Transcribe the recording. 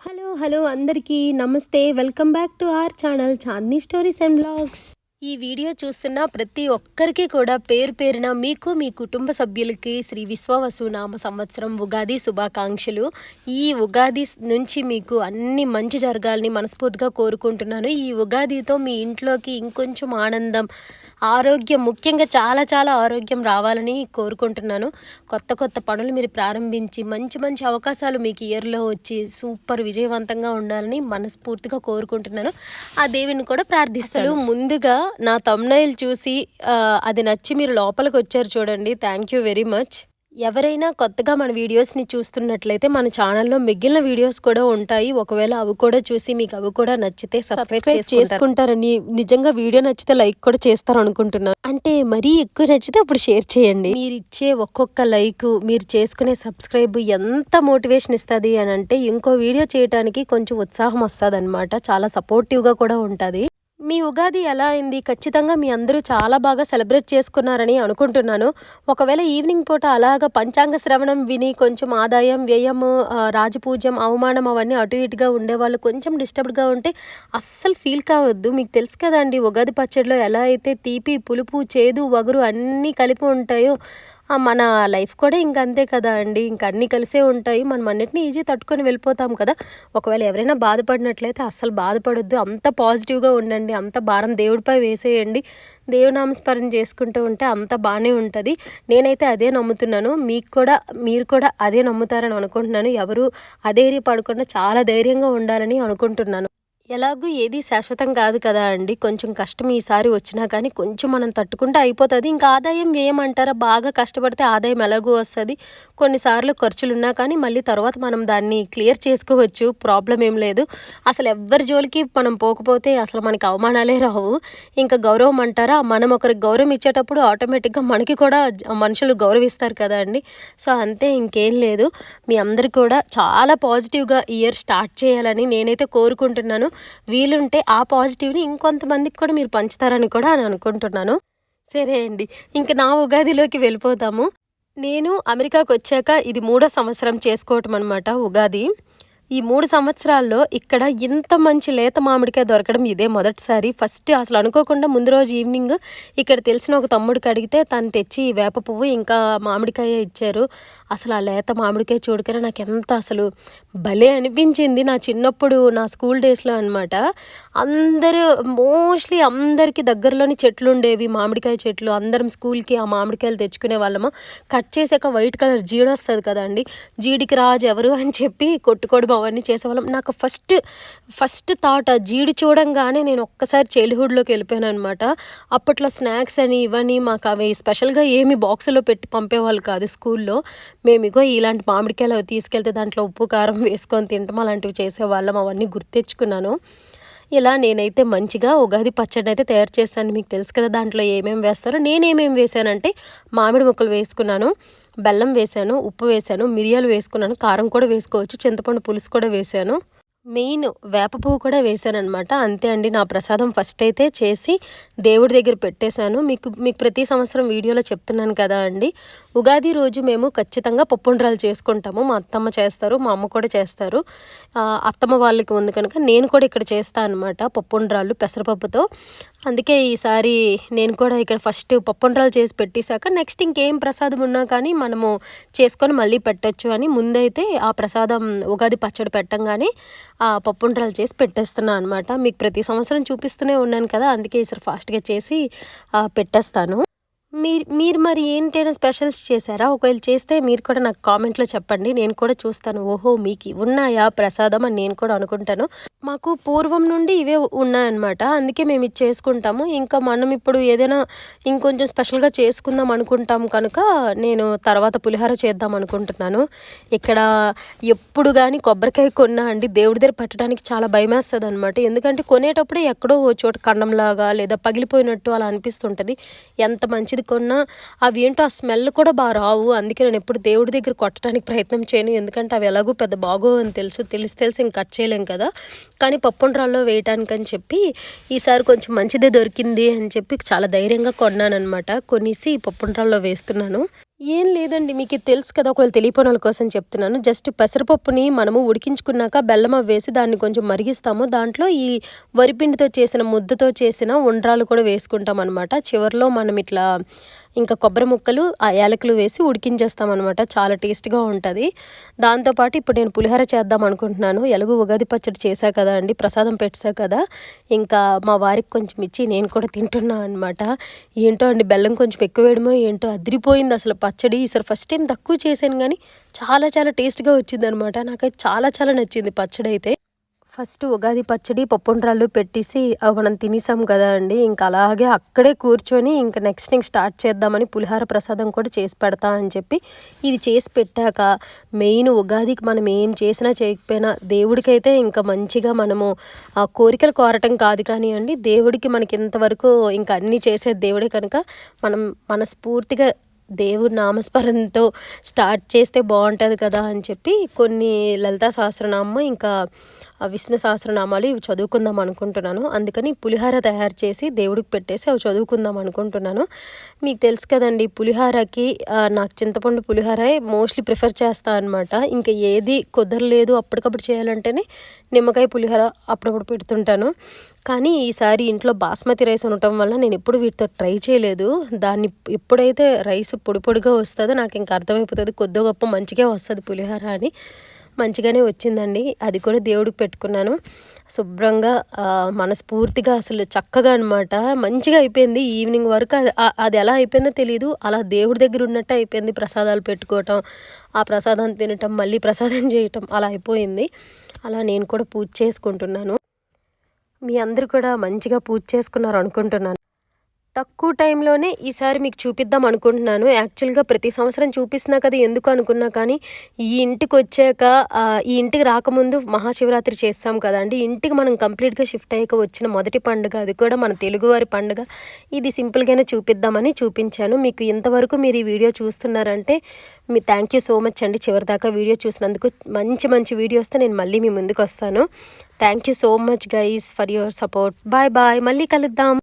Hello అందరికీ నమస్తే. Welcome back to our channel Chandini stories and vlogs. ఈ వీడియో చూస్తున్న ప్రతి ఒక్కరికి కూడా పేరు పేరున మీకు మీ కుటుంబ సభ్యులకి శ్రీ విశ్వావసు నామ సంవత్సరం ఉగాది శుభాకాంక్షలు. ఈ ఉగాది నుంచి మీకు అన్ని మంచి జరగాలని మనస్ఫూర్తిగా కోరుకుంటున్నాను. ఈ ఉగాదితో మీ ఇంట్లోకి ఇంకొంచెం ఆనందం, ఆరోగ్యం, ముఖ్యంగా చాలా ఆరోగ్యం రావాలని కోరుకుంటున్నాను. కొత్త పనులు మీరు ప్రారంభించి మంచి అవకాశాలు మీకు ఇయర్లో వచ్చి సూపర్ విజయవంతంగా ఉండాలని మనస్ఫూర్తిగా కోరుకుంటున్నాను. ఆ దేవుని కూడా ప్రార్థిస్తాను. ముందుగా నా థంబ్నెయిల్ చూసి అది నచ్చి మీరు లోపలికి వచ్చారు చూడండి, థ్యాంక్ యూ వెరీ మచ్. ఎవరైనా కొత్తగా మన వీడియోస్ని చూస్తున్నట్లయితే మన ఛానల్లో మిగిలిన వీడియోస్ కూడా ఉంటాయి. ఒకవేళ అవి కూడా చూసి మీకు అవి కూడా నచ్చితే సబ్స్క్రైబ్ చేసుకుంటారని, నిజంగా వీడియో నచ్చితే లైక్ కూడా చేస్తారు అనుకుంటున్నాను. అంటే మరీ ఎక్కువ నచ్చితే అప్పుడు షేర్ చేయండి. మీరు ఇచ్చే ఒక్కొక్క లైక్, మీరు చేసుకునే సబ్స్క్రైబ్ ఎంత మోటివేషన్ ఇస్తుంది అని అంటే ఇంకో వీడియో చేయడానికి కొంచెం ఉత్సాహం వస్తుంది అనమాట. చాలా సపోర్టివ్గా కూడా ఉంటుంది. మీ ఉగాది ఎలా అయింది? ఖచ్చితంగా మీ అందరూ చాలా బాగా సెలబ్రేట్ చేసుకున్నారని అనుకుంటున్నాను. ఒకవేళ ఈవినింగ్ పూట అలాగా పంచాంగ శ్రవణం విని కొంచెం ఆదాయం, వ్యయము, రాజపూజ్యం, అవమానం అవన్నీ అటు ఇటుగా ఉండేవాళ్ళు కొంచెం డిస్టర్బ్డ్గా ఉంటే అస్సలు ఫీల్ కావద్దు. మీకు తెలుసు కదండి, ఉగాది పచ్చడిలో ఎలా అయితే తీపి, పులుపు, చేదు, వగరు అన్నీ కలిపి ఉంటాయో మన లైఫ్ కూడా ఇంకంతే కదా అండి. ఇంక అన్నీ కలిసే ఉంటాయి. మనం అన్నిటిని ఈజీ తట్టుకొని వెళ్ళిపోతాం కదా. ఒకవేళ ఎవరైనా బాధపడినట్లయితే అస్సలు బాధపడొద్దు. అంత పాజిటివ్గా ఉండండి. అంత భారం దేవుడిపై వేసేయండి. దేవునామస్మరణ చేసుకుంటూ ఉంటే అంత బాగానే ఉంటుంది. నేనైతే అదే నమ్ముతున్నాను. మీరు కూడా అదే నమ్ముతారని అనుకుంటున్నాను. ఎవరు అధైర్యపడకుండా చాలా ధైర్యంగా ఉండాలని అనుకుంటున్నాను. ఎలాగూ ఏది శాశ్వతం కాదు కదా అండి. కొంచెం కష్టం ఈసారి వచ్చినా కానీ కొంచెం మనం తట్టుకుంటే అయిపోతుంది. ఇంకా ఆదాయం వ్యయం అంటారా, బాగా కష్టపడితే ఆదాయం ఎలాగూ వస్తుంది. కొన్నిసార్లు ఖర్చులు ఉన్నా కానీ మళ్ళీ తర్వాత మనం దాన్ని క్లియర్ చేసుకోవచ్చు, ప్రాబ్లం ఏం లేదు. అసలు ఎవ్వరి జోలికి మనం పోకపోతే అసలు మనకి అవమానాలే రావు. ఇంకా గౌరవం అంటారా, మనం ఒకరికి గౌరవం ఇచ్చేటప్పుడు ఆటోమేటిక్గా మనకి కూడా మనుషులు గౌరవిస్తారు కదా అండి. సో అంతే, ఇంకేం లేదు. మీ అందరు కూడా చాలా పాజిటివ్గా ఇయర్ స్టార్ట్ చేయాలని నేనైతే కోరుకుంటున్నాను. వీలుంటే ఆ పాజిటివ్ని ఇంకొంతమందికి కూడా మీరు పంచుతారని కూడా అని అనుకుంటున్నాను. సరే అండి, ఇంక నా ఉగాదిలోకి వెళ్ళిపోతాము. నేను అమెరికాకు వచ్చాక ఇది 3వ సంవత్సరం చేసుకోవటం అనమాట ఉగాది. ఈ 3 సంవత్సరాల్లో ఇక్కడ ఇంత మంచి లేత మామిడికాయ దొరకడం ఇదే మొదటిసారి. ఫస్ట్ అసలు అనుకోకుండా ముందు రోజు ఈవినింగ్ ఇక్కడ తెలిసిన ఒక తమ్ముడికి అడిగితే తను తెచ్చి వేప పువ్వు ఇంకా మామిడికాయ ఇచ్చారు. అసలు ఆ లేత మామిడికాయ చూడకనే నాకు ఎంత అసలు భలే అనిపించింది. నా చిన్నప్పుడు నా స్కూల్ డేస్లో అనమాట. మోస్ట్లీ అందరికీ దగ్గరలోని చెట్లు ఉండేవి, మామిడికాయ చెట్లు. అందరం స్కూల్కి ఆ మామిడికాయలు తెచ్చుకునే వాళ్ళము. కట్ చేసాక వైట్ కలర్ జీడి వస్తుంది కదండి, జీడికి రాజు ఎవరు అని చెప్పి కొట్టుకోవడం అవన్నీ చేసేవాళ్ళం. నాకు ఫస్ట్ థాట్ ఆ జీడి చూడంగానే నేను ఒక్కసారి చైల్డ్హుడ్లోకి వెళ్ళిపోయాను అనమాట. అప్పట్లో స్నాక్స్ అని ఇవన్నీ మాకు అవి స్పెషల్గా ఏమి బాక్సులో పెట్టి పంపేవాళ్ళు కాదు స్కూల్లో. మేము ఇగో ఇలాంటి మామిడికాయలు అవి తీసుకెళ్తే దాంట్లో ఉప్పు కారం వేసుకొని తింటాం, అలాంటివి చేసేవాళ్ళం. అవన్నీ గుర్తెచ్చుకున్నాను. ఇలా నేనైతే మంచిగా ఉగాది పచ్చడిని అయితే తయారు చేస్తాను. మీకు తెలుసు కదా దాంట్లో ఏమేమి వేస్తారో. నేనేమేమి వేసానంటే మామిడి ముక్కలు వేసుకున్నాను, బెల్లం వేసాను, ఉప్పు వేసాను, మిరియాలు వేసుకున్నాను, కారం కూడా వేసుకోవచ్చు, చింతపండు పులుసు కూడా వేసాను, మెయిన్ వేప పువ్వు కూడా వేసానమాట. అంతే అండి. నా ప్రసాదం ఫస్ట్ అయితే చేసి దేవుడి దగ్గర పెట్టేశాను. మీకు ప్రతి సంవత్సరం వీడియోలో చెప్తున్నాను కదా అండి. ఉగాది రోజు మేము ఖచ్చితంగా పప్పుండ్రాలు చేసుకుంటాము. మా అత్తమ్మ చేస్తారు, మా అమ్మ కూడా చేస్తారు. అత్తమ్మ వాళ్ళకి ఉంది కనుక నేను కూడా ఇక్కడ చేస్తాను అనమాట పప్పుండ్రాలు పెసరపప్పుతో. అందుకే ఈసారి నేను కూడా ఇక్కడ ఫస్ట్ పప్పుండ్రాలు చేసి పెట్టేశాక నెక్స్ట్ ఇంకేం ప్రసాదం ఉన్నా కానీ మనము చేసుకొని మళ్ళీ పెట్టచ్చు అని ముందైతే ఆ ప్రసాదం ఉగాది పచ్చడి పెట్టంగానే ఆ పప్పుండ్రాలు చేసి పెట్టేస్తున్నాను అనమాట. మీకు ప్రతి సంవత్సరం చూపిస్తూనే ఉన్నాను కదా, అందుకే ఈసారి ఫాస్ట్గా చేసి పెట్టేస్తాను. మీరు మరి ఏంటైనా స్పెషల్స్ చేశారా? ఒకవేళ చేస్తే మీరు కూడా నాకు కామెంట్లో చెప్పండి, నేను కూడా చూస్తాను. ఓహో మీకు ఉన్నాయా ప్రసాదం అని నేను కూడా అనుకుంటాను. మాకు పూర్వం నుండి ఇవే ఉన్నాయన్నమాట, అందుకే మేము ఇది చేసుకుంటాము. ఇంకా మనం ఇప్పుడు ఏదైనా ఇంకొంచెం స్పెషల్గా చేసుకుందాం అనుకుంటాం కనుక నేను తర్వాత పులిహోర చేద్దాం అనుకుంటున్నాను. ఇక్కడ ఎప్పుడు కానీ కొబ్బరికాయ కొన్నా అండి దేవుడి దగ్గర పెట్టడానికి చాలా భయం వేస్తుంది అనమాట. ఎందుకంటే కొనేటప్పుడే ఎక్కడో ఓ చోట కండంలాగా లేదా పగిలిపోయినట్టు అలా అనిపిస్తుంటుంది. ఎంత మంచిది కొన్నా అవి ఏంటో ఆ స్మెల్ కూడా బాగా రావు. అందుకే నేను ఎప్పుడు దేవుడి దగ్గర కొట్టడానికి ప్రయత్నం చేయను. ఎందుకంటే అవి ఎలాగో పెద్ద బాగో అని తెలిసి ఇంక కట్ చేయలేం కదా. కానీ పప్పుండ్రాల్లో వేయటానికి అని చెప్పి ఈసారి కొంచెం మంచిదే దొరికింది అని చెప్పి చాలా ధైర్యంగా కొన్నాను అనమాట. కొనేసి పప్పుండ్రాల్లో వేస్తున్నాను. ఏం లేదండి. మీకిది తెలుసు కదా! ఒకవేళ తెలియపోనోళ్ళ కోసం చెప్తున్నాను. జస్ట్ పెసరపప్పుని మనము ఉడికించుకున్నాక బెల్లం అవేసి దాన్ని కొంచెం మరిగిస్తాము. దాంట్లో ఈ వరిపిండితో చేసిన ముద్దతో చేసిన ఉండ్రాలు కూడా వేసుకుంటామనమాట. చివర్లో మనం ఇట్లా ఇంకా కొబ్బరి ముక్కలు, ఆ యాలకులు వేసి ఉడికించేస్తామనమాట. చాలా టేస్ట్‌గా ఉంటది. దాంతో పాటు ఇప్పుడు నేను పులిహోర చేద్దాం అనుకుంటున్నాను. ఎలాగో ఉగాది పచ్చడి చేశా కదా అండి! ప్రసాదం పెట్టేశా కదా! ఇంకా మా వారికి కొంచెం ఇచ్చి నేను కూడా తింటున్నా అనమాట. ఏంటో అండి బెల్లం కొంచెం ఎక్కువ వేయడమో ఏంటో అదిరిపోయింది అసలు పచ్చడి. ఈసారి ఫస్ట్ టైం తక్కువ చేశాను గానీ చాలా చాలా టేస్ట్‌గా వచ్చిందనమాట. నాకైతే చాలా చాలా నచ్చింది పచ్చడైతే. ఫస్ట్ ఉగాది పచ్చడి, పప్పుండ్రాళ్ళు పెట్టేసి మనం తినేసాం కదా అండి! ఇంక అలాగే అక్కడే కూర్చొని ఇంక నెక్స్ట్ స్టార్ట్ చేద్దామని పులిహోర ప్రసాదం కూడా చేసి పెడతా అని చెప్పి ఇది చేసి పెట్టాక మెయిన్ ఉగాదికి మనం ఏం చేసినా చేయకపోయినా దేవుడికైతే ఇంకా మంచిగా మనము కోరికలు కోరటం కాదు కానియండి, దేవుడికి మనకి ఇంతవరకు ఇంకా అన్నీ చేసేది దేవుడే కనుక మనం మనస్ఫూర్తిగా దేవుడి నామస్మరణతో స్టార్ట్ చేస్తే బాగుంటుంది కదా అని చెప్పి కొన్ని లలితా సహస్రనామం ఇంకా విష్ణు సహస్రనామాలు ఇవి చదువుకుందాం అనుకుంటున్నాను. అందుకని పులిహోర తయారు చేసి దేవుడికి పెట్టేసి అవి చదువుకుందాం అనుకుంటున్నాను. మీకు తెలుసు కదండి పులిహోరకి నాకు చింతపండు పులిహోరే మోస్ట్లీ ప్రిఫర్ చేస్తాను అనమాట. ఇంకా ఏది కుదరలేదు అప్పటికప్పుడు చేయాలంటేనే నిమ్మకాయ పులిహోర అప్పుడప్పుడు పెడుతుంటాను. కానీ ఈసారి ఇంట్లో బాస్మతి రైస్ ఉండటం వల్ల నేను ఎప్పుడు వీటితో ట్రై చేయలేదు. దాన్ని ఎప్పుడైతే రైస్ పొడి పొడిగా వస్తుందో నాకు ఇంకా అర్థమైపోతుంది కొద్దిగా గొప్ప మంచిగా వస్తుంది పులిహోర అని. మంచిగానే వచ్చిందండి. అది కూడా దేవుడికి పెట్టుకున్నాను. శుభ్రంగా మనస్ఫూర్తిగా అసలు చక్కగా అనమాట మంచిగా అయిపోయింది. ఈవినింగ్ వరకు అది ఎలా అయిపోయిందో తెలీదు. అలా దేవుడి దగ్గర ఉన్నట్టు అయిపోయింది. ప్రసాదాలు పెట్టుకోవటం, ఆ ప్రసాదం తినటం, మళ్ళీ ప్రసాదం చేయటం అలా అయిపోయింది. అలా నేను కూడా పూజ చేసుకుంటున్నాను. మీ అందరూ కూడా మంచిగా పూజ చేసుకున్నారు అనుకుంటున్నాను. తక్కువ టైంలోనే ఈసారి మీకు చూపిద్దాం అనుకుంటున్నాను. యాక్చువల్‌గా ప్రతి సంవత్సరం చూపిస్తున్నా కదా ఎందుకు అనుకున్నా కానీ ఈ ఇంటికొచ్చాక ఈ ఇంటికి రాకముందు మహాశివరాత్రి చేస్తాం కదండీ! ఇంటికి మనం కంప్లీట్‌గా షిఫ్ట్ అయ్యాక వచ్చిన మొదటి పండుగ. అది కూడా మన తెలుగువారి పండుగ. ఇది సింపుల్‌గానే చూపిద్దామని చూపించాను. మీకు ఇంతవరకు మీరు ఈ వీడియో చూస్తున్నారంటే థ్యాంక్ యూ సో మచ్ అండి. చివరిదాకా వీడియో చూసినందుకు. మంచి మంచి వీడియోస్‌తో నేను మళ్ళీ మీ ముందుకు వస్తాను. Thank you so much guys for your support. Bye bye. మళ్ళీ కలుద్దాం.